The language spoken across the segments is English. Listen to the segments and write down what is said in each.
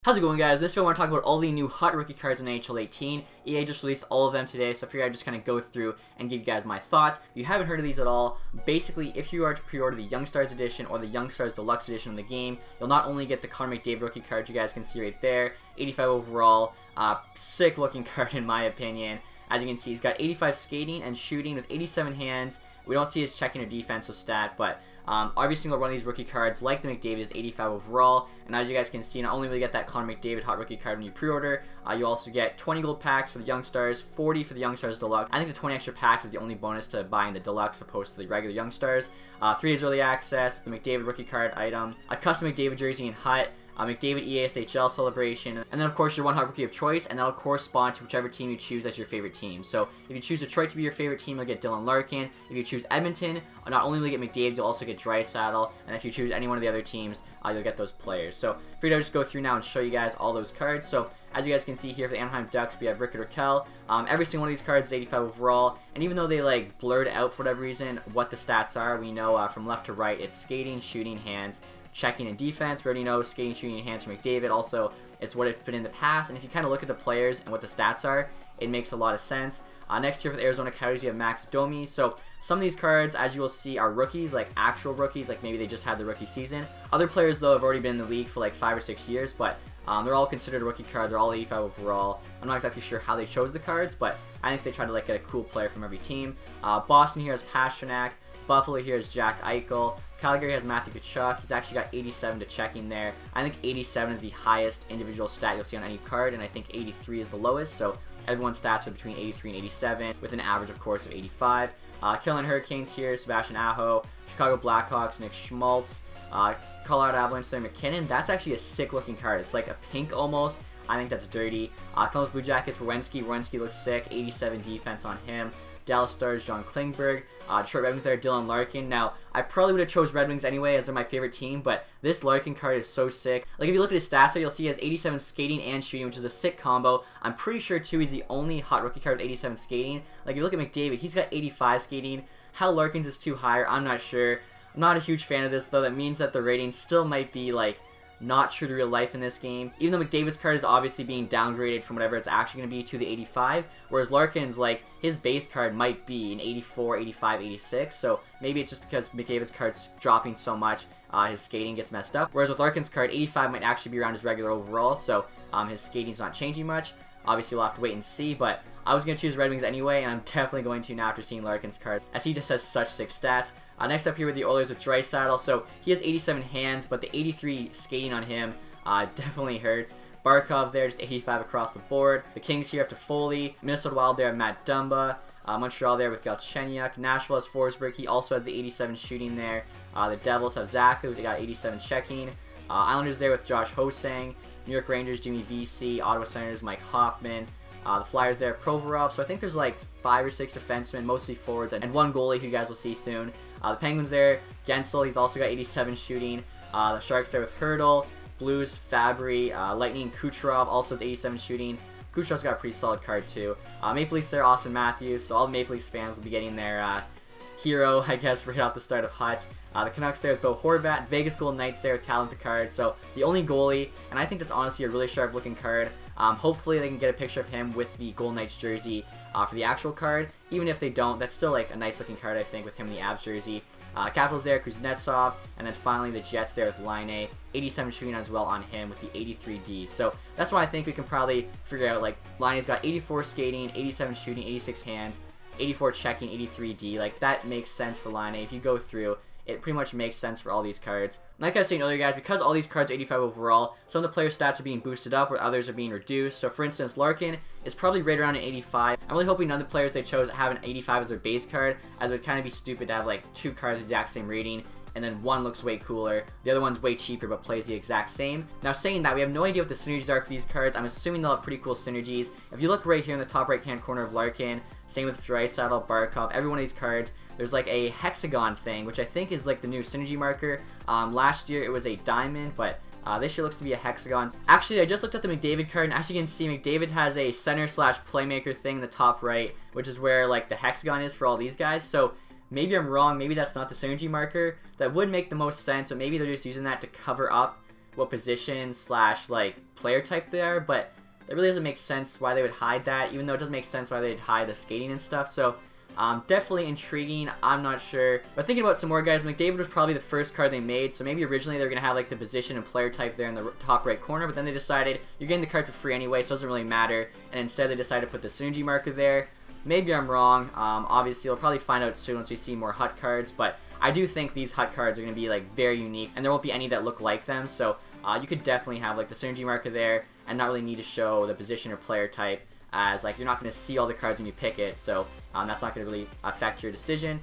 How's it going, guys? This video I want to talk about all the new hot rookie cards in NHL 18. EA just released all of them today, so I figured I'd just kind of go through and give you guys my thoughts. If you haven't heard of these at all, basically if you are to pre-order the Young Stars edition or the Young Stars Deluxe edition of the game, you'll not only get the Connor McDavid rookie card you guys can see right there, 85 overall, sick looking card in my opinion. As you can see, he's got 85 skating and shooting with 87 hands. We don't see his checking or defensive stat, but every single one of these rookie cards, like the McDavid, is 85 overall. And as you guys can see, not only will you get that Connor McDavid hot rookie card when you pre-order, you also get 20 gold packs for the Young Stars, 40 for the Young Stars Deluxe. I think the 20 extra packs is the only bonus to buying the Deluxe opposed to the regular Young Stars. 3 days early access, the McDavid rookie card item, a custom McDavid jersey and hut, McDavid EASHL celebration, and then of course your one hot rookie of choice, and that'll correspond to whichever team you choose as your favorite team. So if you choose Detroit to be your favorite team, you'll get Dylan Larkin. If you choose Edmonton, not only will you get McDavid, you'll also get Draisaitl, and if you choose any one of the other teams, you'll get those players. So for you to just go through now and show you guys all those cards. So as you guys can see here for the Anaheim Ducks, we have Rickard Rakell. Every single one of these cards is 85 overall, and even though they like blurred out for whatever reason what the stats are, we know from left to right it's skating, shooting, hands, checking, and defense. We already know skating, shooting, and hands for McDavid. Also, it's what it's been in the past, and if you kind of look at the players and what the stats are, it makes a lot of sense. Next year for the Arizona Coyotes, we have Max Domi. So some of these cards, as you will see, are rookies, like actual rookies, like maybe they just had the rookie season. Other players, though, have already been in the league for like 5 or 6 years, but they're all considered a rookie card. They're all 85 overall. I'm not exactly sure how they chose the cards, but I think they tried to like get a cool player from every team. Boston here has Pastrnak. Buffalo here is Jack Eichel. Calgary has Matthew Tkachuk. He's actually got 87 to checking there. I think 87 is the highest individual stat you'll see on any card, and I think 83 is the lowest. So everyone's stats are between 83 and 87, with an average, of course, of 85. Carolina Hurricanes here, Sebastian Aho. Chicago Blackhawks, Nick Schmaltz. Colorado Avalanche, Larry McKinnon. That's actually a sick-looking card. It's like a pink almost. I think that's dirty. Columbus Blue Jackets, Werenski. Werenski looks sick. 87 defense on him. Dallas Stars, John Klingberg. Detroit Red Wings there, Dylan Larkin. Now, I probably would have chose Red Wings anyway as they're my favorite team, but this Larkin card is so sick. Like, if you look at his stats here, you'll see he has 87 skating and shooting, which is a sick combo. I'm pretty sure, too, he's the only hot rookie card with 87 skating. Like, if you look at McDavid, he's got 85 skating. How Larkin's is too higher, I'm not sure. I'm not a huge fan of this, though. That means that the rating still might be, like, not true to real life in this game. Even though McDavid's card is obviously being downgraded from whatever it's actually going to be to the 85, whereas Larkin's, like, his base card might be an 84, 85, 86, so maybe it's just because McDavid's card's dropping so much, his skating gets messed up. Whereas with Larkin's card, 85 might actually be around his regular overall, so his skating's not changing much. Obviously, we'll have to wait and see, but I was going to choose Red Wings anyway, and I'm definitely going to now after seeing Larkin's card, as he just has such sick stats. Next up here with the Oilers with Draisaitl, so he has 87 hands, but the 83 skating on him definitely hurts. Barkov there, just 85 across the board. The Kings here have Foley. Minnesota Wild there, Matt Dumba. Montreal there with Galchenyuk. Nashville has Forsberg. He also has the 87 shooting there. The Devils have Zach, who's got 87 checking. Islanders there with Josh Hosang. New York Rangers, Jimmy VC. Ottawa Senators, Mike Hoffman. The Flyers there, Provorov. So I think there's like 5 or 6 defensemen, mostly forwards, and one goalie who you guys will see soon. The Penguins there, Gensel. He's also got 87 shooting. The Sharks there with Hurdle. Blues, Fabry. Lightning, Kucherov also has 87 shooting. Kucherov's got a pretty solid card too. Maple Leafs there, Austin Matthews. So all the Maple Leafs fans will be getting their hero, I guess, right off the start of Hut. The Canucks there with Bo Horvat. Vegas Golden Knights there with Callum Picard. So the only goalie, and I think that's honestly a really sharp looking card. Hopefully they can get a picture of him with the Golden Knights jersey for the actual card. Even if they don't, that's still like a nice looking card, I think, with him in the Avs jersey. Capitals there, Kuznetsov, and then finally the Jets there with Line 87 shooting as well on him with the 83D. So that's why I think we can probably figure out, like, Line's got 84 skating, 87 shooting, 86 hands, 84 checking, 83D. Like, that makes sense for Line. If you go through, it pretty much makes sense for all these cards. Like I was saying earlier, guys, because all these cards are 85 overall, some of the player stats are being boosted up where others are being reduced. So, for instance, Larkin is probably right around an 85. I'm really hoping none of the players they chose have an 85 as their base card, as it would kind of be stupid to have, like, 2 cards with the exact same rating, and then one looks way cooler, the other one's way cheaper but plays the exact same. Now, saying that, we have no idea what the synergies are for these cards. I'm assuming they'll have pretty cool synergies. If you look right here in the top right-hand corner of Larkin, same with Draisaitl, Barkov, every one of these cards, there's like a hexagon thing, which I think is like the new synergy marker. Last year it was a diamond, but this year looks to be a hexagon. Actually, I just looked at the McDavid card, and as you can see, McDavid has a center/playmaker thing in the top right, which is where like the hexagon is for all these guys. So maybe I'm wrong, maybe that's not the synergy marker. That would make the most sense, but maybe they're just using that to cover up what position slash like player type they are, but it really doesn't make sense why they would hide that, even though it doesn't make sense why they'd hide the skating and stuff. So definitely intriguing. I'm not sure. But thinking about some more guys, McDavid was probably the first card they made, so maybe originally they were going to have like the position and player type there in the top right corner, but then they decided you're getting the card for free anyway, so it doesn't really matter, and instead they decided to put the synergy marker there. Maybe I'm wrong. Obviously we'll probably find out soon once we see more hut cards, but I do think these hut cards are going to be like very unique, and there won't be any that look like them, so you could definitely have like the synergy marker there and not really need to show the position or player type, as like you're not going to see all the cards when you pick it, so that's not going to really affect your decision.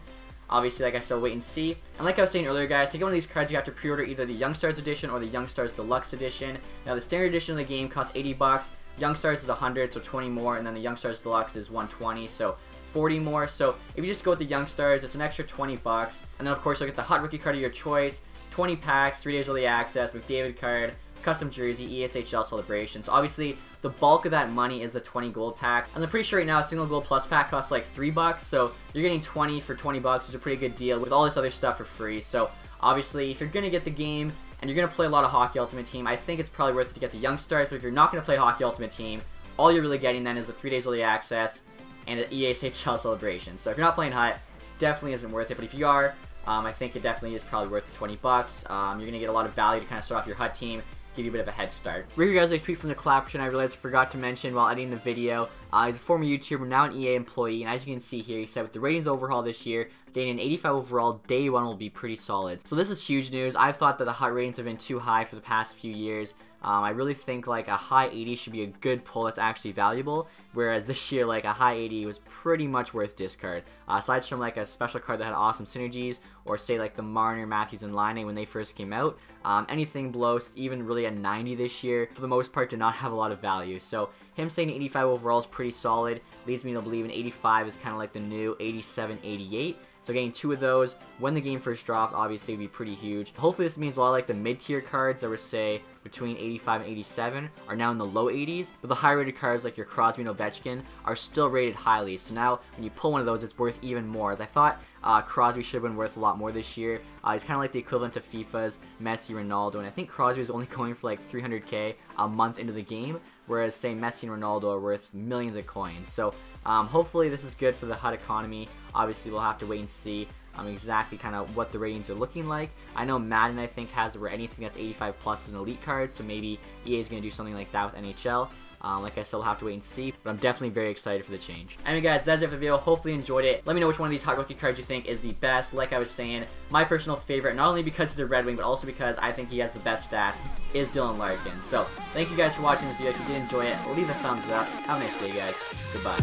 Obviously, like I said, wait and see. And like I was saying earlier, guys, to get one of these cards, you have to pre-order either the Young Stars Edition or the Young Stars Deluxe Edition. Now, the Standard Edition of the game costs 80 bucks. Young Stars is 100, so 20 more, and then the Young Stars Deluxe is 120, so 40 more. So if you just go with the Young Stars, it's an extra 20 bucks. And then, of course, you'll get the Hot Rookie card of your choice, 20 packs, 3 days early access, McDavid card, custom jersey, ESHL celebration. So obviously the bulk of that money is the 20 gold pack. And I'm pretty sure right now a single gold plus pack costs like 3 bucks, so you're getting 20 for 20 bucks, which is a pretty good deal with all this other stuff for free. So obviously if you're gonna get the game and you're gonna play a lot of Hockey Ultimate Team, I think it's probably worth it to get the Young Stars. But if you're not gonna play Hockey Ultimate Team, all you're really getting then is the 3 days early access and the ESHL celebration. So if you're not playing Hut, definitely isn't worth it. But if you are, I think it definitely is probably worth the 20 bucks. You're gonna get a lot of value to kind of start off your Hut team, give you a bit of a head start. Right here, guys, a tweet from the Clapperton I realized I forgot to mention while editing the video. He's a former YouTuber, now an EA employee, and as you can see here, he said with the ratings overhaul this year, getting an 85 overall day one will be pretty solid. So this is huge news. I've thought that the hot ratings have been too high for the past few years. I really think like a high 80 should be a good pull that's actually valuable, whereas this year like a high 80 was pretty much worth discard. Aside from like a special card that had awesome synergies, or say like the Marner, Matthews, and Line when they first came out, anything below even really a 90 this year for the most part did not have a lot of value. So him saying 85 overall is pretty solid, leads me to believe an 85 is kind of like the new 87, 88. So getting 2 of those when the game first dropped obviously would be pretty huge. Hopefully this means a lot of like the mid-tier cards that were say between 85 and 87 are now in the low 80s, but the high rated cards like your Crosby and Ovechkin are still rated highly. So now when you pull one of those, it's worth even more. As I thought Crosby should have been worth a lot more this year. He's kind of like the equivalent to FIFA's Messi, Ronaldo, and I think Crosby was only going for like 300k a month into the game, whereas say Messi and Ronaldo are worth millions of coins. So hopefully this is good for the HUT economy. Obviously we'll have to wait and see exactly kind of what the ratings are looking like. I know Madden I think has where anything that's 85 plus is an elite card, so maybe EA is going to do something like that with NHL. Like I said, we'll have to wait and see, but I'm definitely very excited for the change. Anyway guys, that's it for the video. Hopefully you enjoyed it. Let me know which one of these hot rookie cards you think is the best. Like I was saying, my personal favorite, not only because he's a Red Wing, but also because I think he has the best stats, is Dylan Larkin. So, thank you guys for watching this video. If you did enjoy it, leave a thumbs up. Have a nice day, guys. Goodbye.